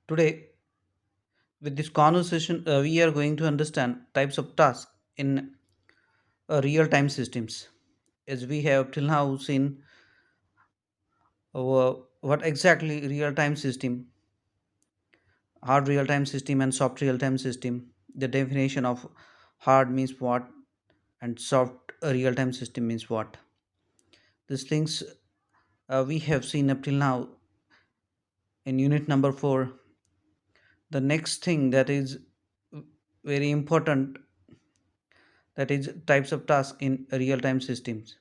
Today, with this conversation, we are going to understand types of tasks in real-time systems. As we have till now seen what exactly real-time system, hard real-time system and soft real-time system. The definition of hard means what, and soft real-time system means what. These things we have seen up till now in unit number 4. The next thing that is very important, that is types of tasks in real-time systems.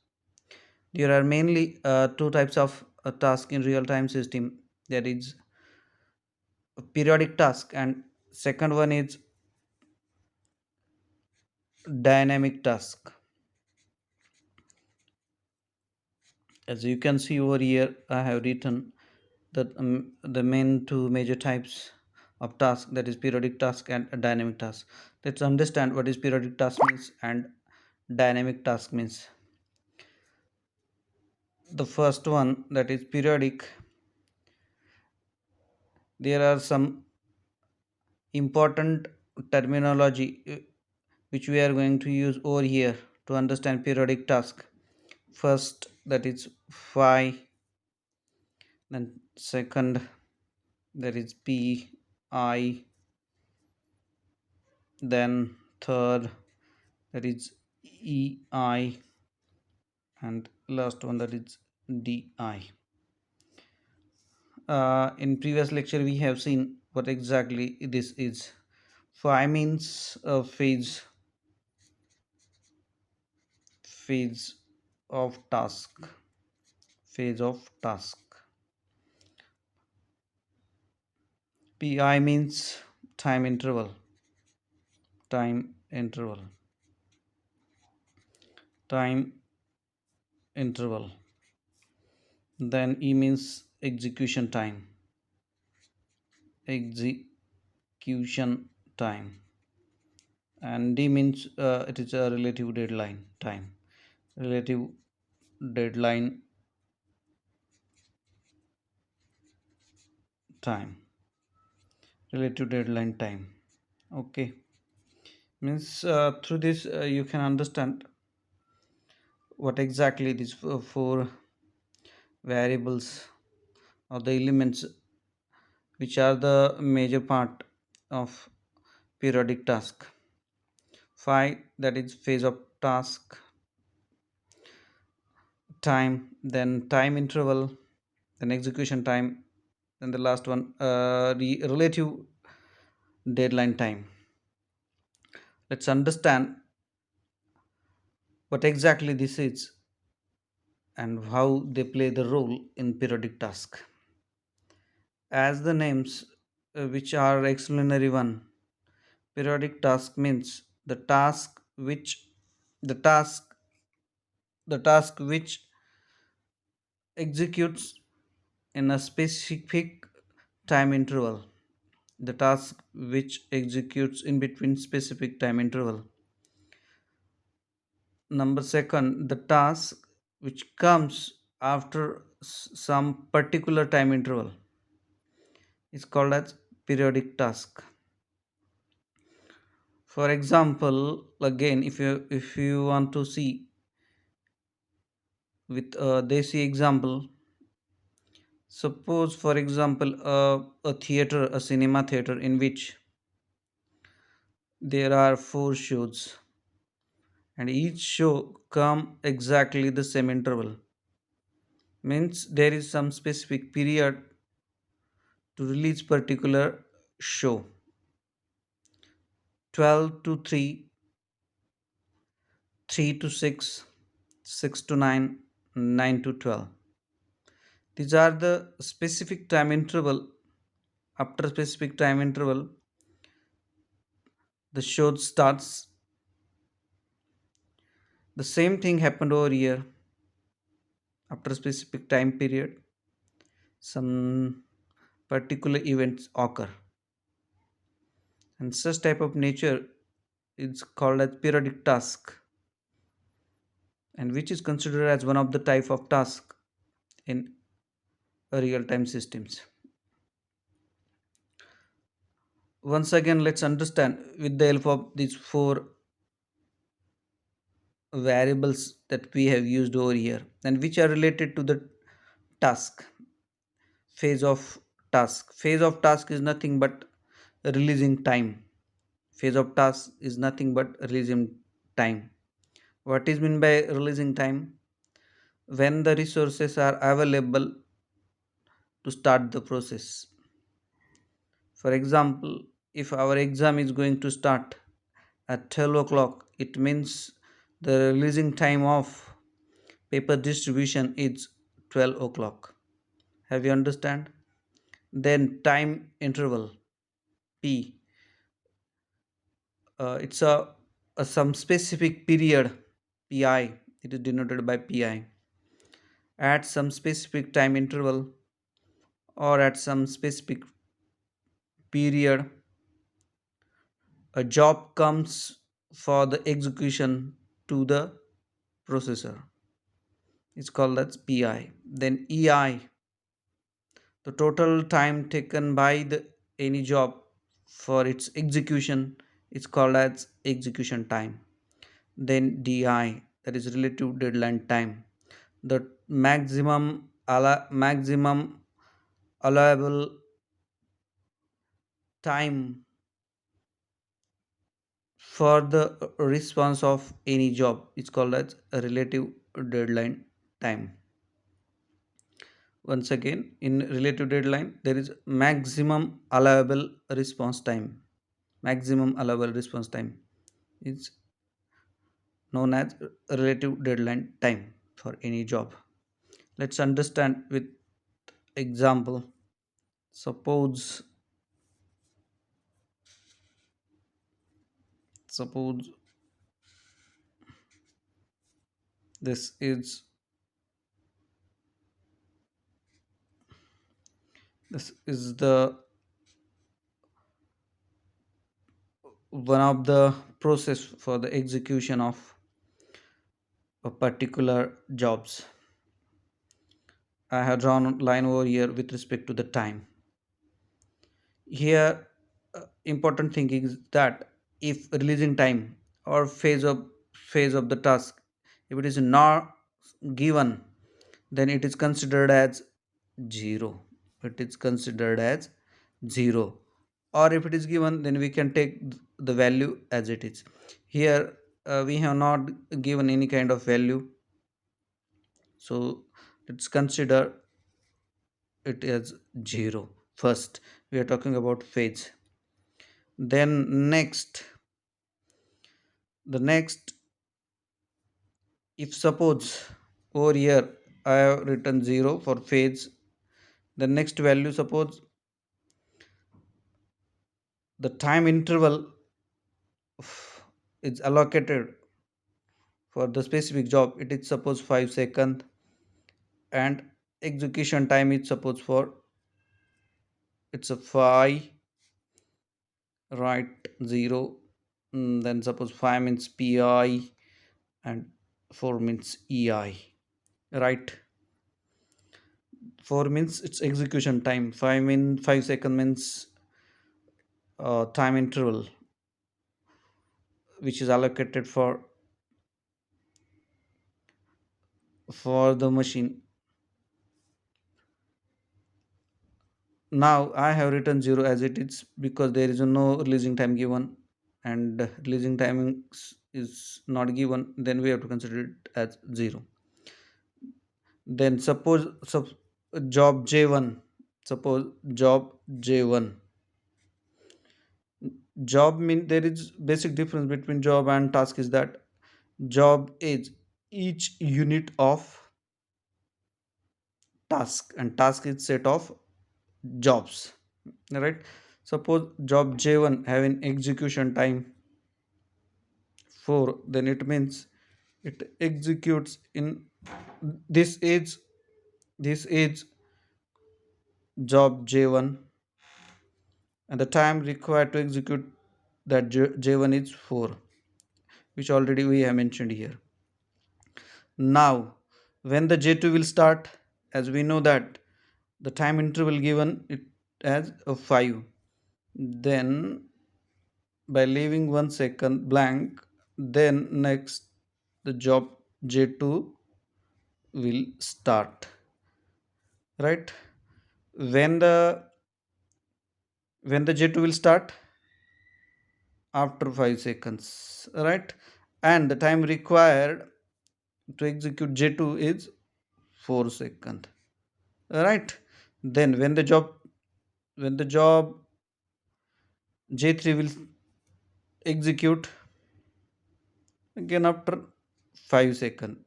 There are mainly two types of task in real-time system. That is a periodic task, and second one is dynamic task. As you can see over here, I have written that the main two major types of task, that is periodic task and a dynamic task. Let's understand what is periodic task means and dynamic task means. The first one, that is periodic, there are some important terminology which we are going to use over here to understand periodic task. First, that is phi, then second, that is pi, then third, that is ei, and last one, that is di. In previous lecture we have seen what exactly this is. Phi means phase of task, phase of task. Pi means time interval, time interval, time interval. Then E means execution time, execution time. And D means it is a relative deadline time, relative deadline time, relative deadline time. Okay, means through this you can understand what exactly these four variables or the elements which are the major part of periodic task. Phi, that is phase of task, time, then time interval, then execution time, then the last one, relative deadline time. Let's understand what exactly this is and how they play the role in periodic task. As the names, which are explanatory one, periodic task means the task the task which executes in a specific time interval, the task which executes in between specific time interval. Number second, the task which comes after some particular time interval is called as periodic task. For example, again, if you want to see with a desi example, suppose for example a theater, a cinema theater in which there are four shows, and each show come exactly the same interval, means there is some specific period to release particular show. 12 to 3, 3 to 6, 6 to 9, 9 to 12. These are the specific time interval. After specific time interval, the show starts. The same thing happened over here. After a specific time period, some particular events occur, and such type of nature is called as periodic task, and which is considered as one of the type of task in real time systems. Once again, let's understand with the help of these four variables that we have used over here and which are related to the task, phase of task. Phase of task is nothing but releasing time. Phase of task is nothing but releasing time. What is meant by releasing time? When the resources are available to start the process. For example, if our exam is going to start at 12 o'clock, it means the releasing time of paper distribution is 12 o'clock. Have you understand? Then time interval P. It's a some specific period PI. It is denoted by PI. At some specific time interval or at some specific period, a job comes for the execution to the processor. It's called as PI. Then EI, the total time taken by the any job for its execution, is called as execution time. Then DI, that is relative deadline time, the maximum allowable time for the response of any job is called as a relative deadline time. Once again, in relative deadline, there is maximum allowable response time. Maximum allowable response time is known as relative deadline time for any job. Let's understand with example. Suppose suppose this is the one of the process for the execution of a particular jobs. I have drawn a line over here with respect to the time. Here, important thing is that if releasing time or phase of the task, if it is not given, then it is considered as zero. It is considered as zero. Or if it is given, then we can take the value as it is. Here, we have not given any kind of value, so let's consider it as zero. First, we are talking about phase. Then the next, if suppose over here I have written 0 for phase, the next value, suppose the time interval is allocated for the specific job, it is suppose 5 second, and execution time is suppose for it's a 5, right? 0. Then suppose 5 means pi and 4 means ei, right? 4 means it's execution time, 5 second means time interval which is allocated for the machine. Now I have written 0 as it is because there is no releasing time given, and releasing timing is not given, then we have to consider it as 0. Then job J1, suppose job J1. Job mean there is basic difference between job and task is that job is each unit of task and task is set of jobs, right? Suppose job J1 having execution time 4, then it means it executes in this is this is job J1, and the time required to execute that J1 is 4, which already we have mentioned here. Now when the J2 will start, as we know that the time interval given it as a 5, then by leaving 1 second blank, then next the job J2 will start, right? When the when the J2 will start after 5 seconds, right? And the time required to execute J2 is 4 seconds, right? Then when the job J3 will execute again after 5 seconds.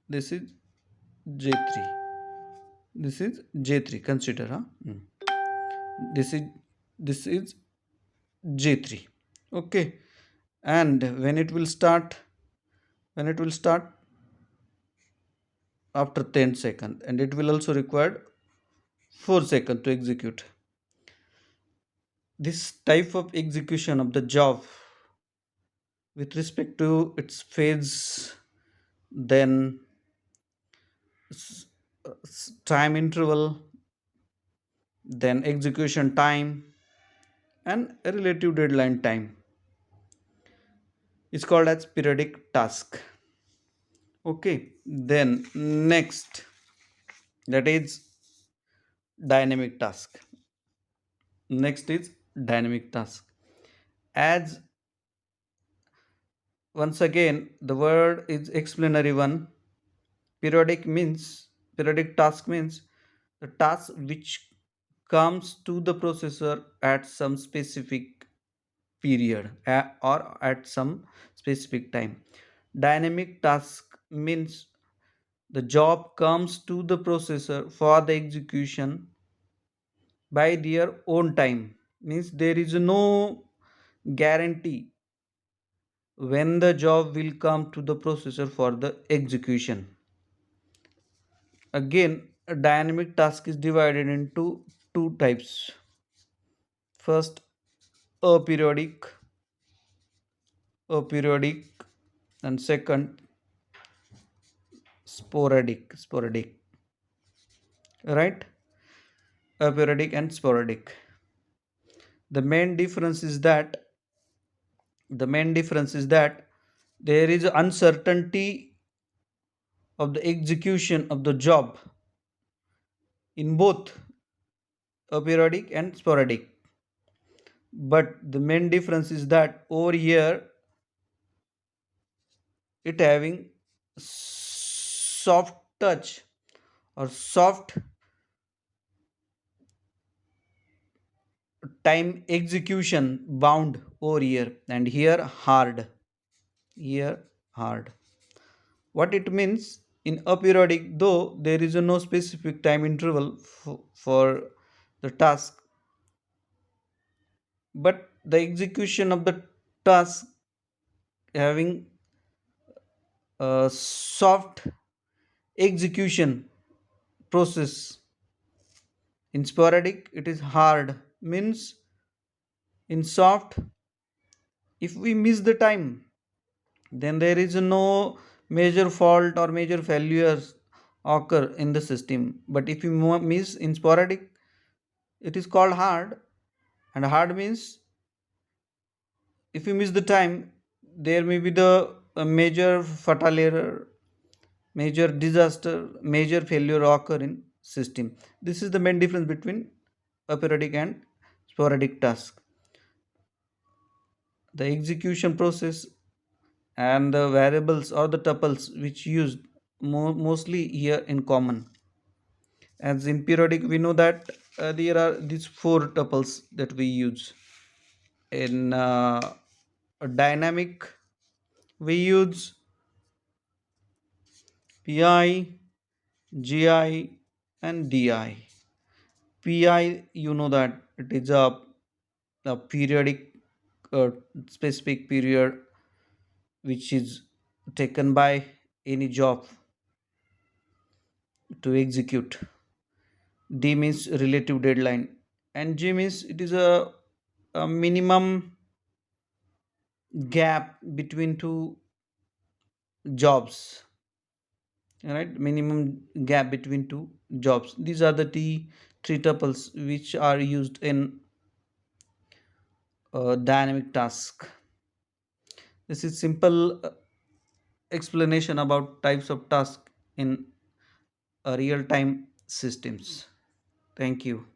This is J3. This is J3. Consider, huh? This is this is J3. Okay. And when it will start after 10 seconds, and it will also require 4 seconds to execute. This type of execution of the job with respect to its phase, then time interval, then execution time, and a relative deadline time is called as periodic task. Okay, then next, that is dynamic task. Next is dynamic task. As once again the word is explanatory one. Periodic task means the task which comes to the processor at some specific period, or at some specific time. Dynamic task means the job comes to the processor for the execution by their own time. Means there is no guarantee when the job will come to the processor for the execution. Again, a dynamic task is divided into two types. First, aperiodic, aperiodic, and second, sporadic. Right? Aperiodic and sporadic. The main difference is that there is uncertainty of the execution of the job in both aperiodic and sporadic. But the main difference is that over here it having soft touch or soft time execution bound over here, and here hard. What it means, in aperiodic, though there is no specific time interval for the task, but the execution of the task having a soft execution process. In sporadic it is hard, means in soft, if we miss the time, then there is no major fault or major failures occur in the system. But if you miss in sporadic, it is called hard. And hard means if you miss the time, there may be the major fatal error, major disaster, major failure occur in system. This is the main difference between aperiodic and sporadic task. The execution process and the variables or the tuples which used mostly here in common. As in periodic, we know that there are these four tuples that we use. In a dynamic, we use pi, gi, and di. Pi, you know that it is a periodic, specific period which is taken by any job to execute. D means relative deadline, and G means it is a minimum gap between two jobs. Right, minimum gap between two jobs. These are the three tuples which are used in Dynamic task. This is simple explanation about types of task in real time systems. Thank you.